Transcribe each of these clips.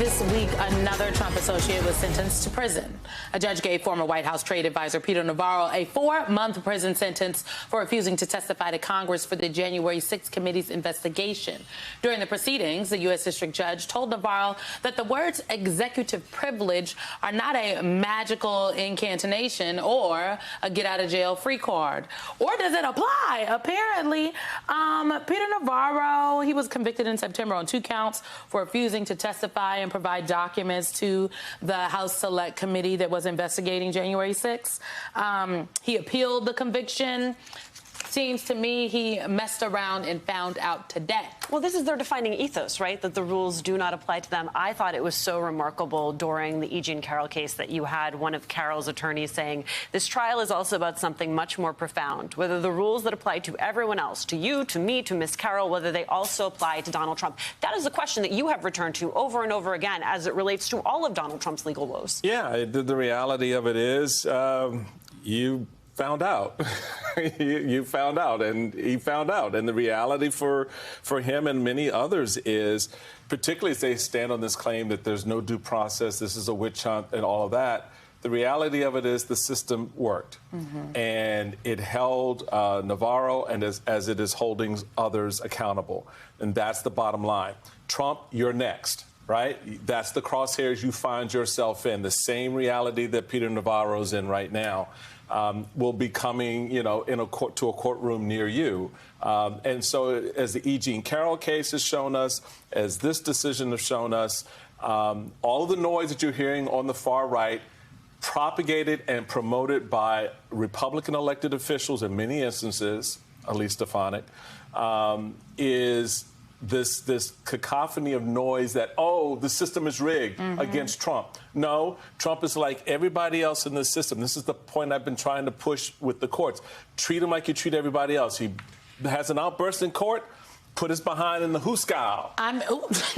This week, another Trump associate was sentenced to prison. A judge gave former White House trade advisor Peter Navarro a 4-month prison sentence for refusing to testify to Congress for the January 6th committee's investigation. During the proceedings, the U.S. District Judge told Navarro that the words executive privilege are not a magical incantation or a get-out-of-jail-free card. Or does it apply? Apparently, Peter Navarro, he was convicted in September on 2 counts for refusing to testify and provide documents to the House Select Committee that was investigating January 6th. He appealed the conviction. Seems to me he messed around and found out today. Well, this is their defining ethos, right? That the rules do not apply to them. I thought it was so remarkable during the E. Jean Carroll case that you had one of Carroll's attorneys saying this trial is also about something much more profound, whether the rules that apply to everyone else, to you, to me, to Miss Carroll, whether they also apply to Donald Trump. That is a question that you have returned to over and over again as it relates to all of Donald Trump's legal woes. Yeah, the reality of it is you found out. You found out, and he found out. And the reality for him and many others is, particularly as they stand on this claim that there's no due process, this is a witch hunt and all of that, the reality of it is the system worked. And it held Navarro and as it is holding others accountable. And that's the bottom line. Trump, you're next. Right? That's the crosshairs you find yourself in. The same reality that Peter Navarro's in right now will be coming, in a court, to a courtroom near you. And so as the E. Jean Carroll case has shown us, as this decision has shown us, all of the noise that you're hearing on the far right, propagated and promoted by Republican elected officials in many instances, Elise Stefanik, is this cacophony of noise that, oh, the system is rigged against Trump. No, Trump is like everybody else in the system. This is the point I've been trying to push with the courts. Treat him like you treat everybody else. He has an outburst in court, put his behind in the hooskow.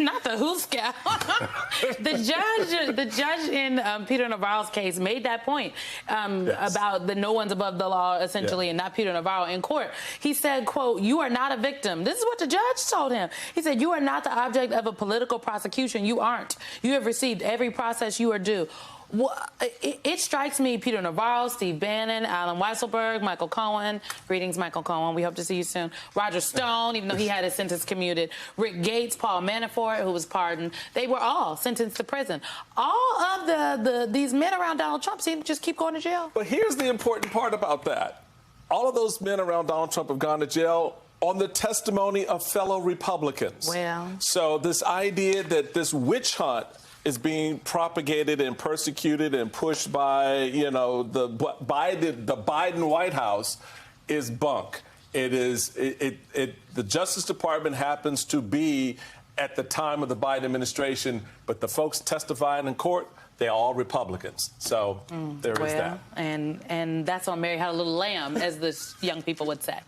Not the hooskow. The judge in Peter Navarro's case made that point about the no one's above the law, essentially, and not Peter Navarro in court. He said, quote, "You are not a victim." This is what the judge told him. He said, "You are not the object of a political prosecution. You aren't. You have received every process you are due." Well, it strikes me, Peter Navarro, Steve Bannon, Alan Weisselberg, Michael Cohen. Greetings, Michael Cohen. We hope to see you soon. Roger Stone, even though he had his sentence commuted. Rick Gates, Paul Manafort, who was pardoned. They were all sentenced to prison. All of these men around Donald Trump seem to just keep going to jail. But here's the important part about that. All of those men around Donald Trump have gone to jail on the testimony of fellow Republicans. Well, so this idea that this witch hunt is being propagated and persecuted and pushed by, the Biden White House is bunk. The Justice Department happens to be at the time of the Biden administration, but the folks testifying in court, they're all Republicans. So there is that. And that's on Mary Had a Little Lamb, as the young people would say.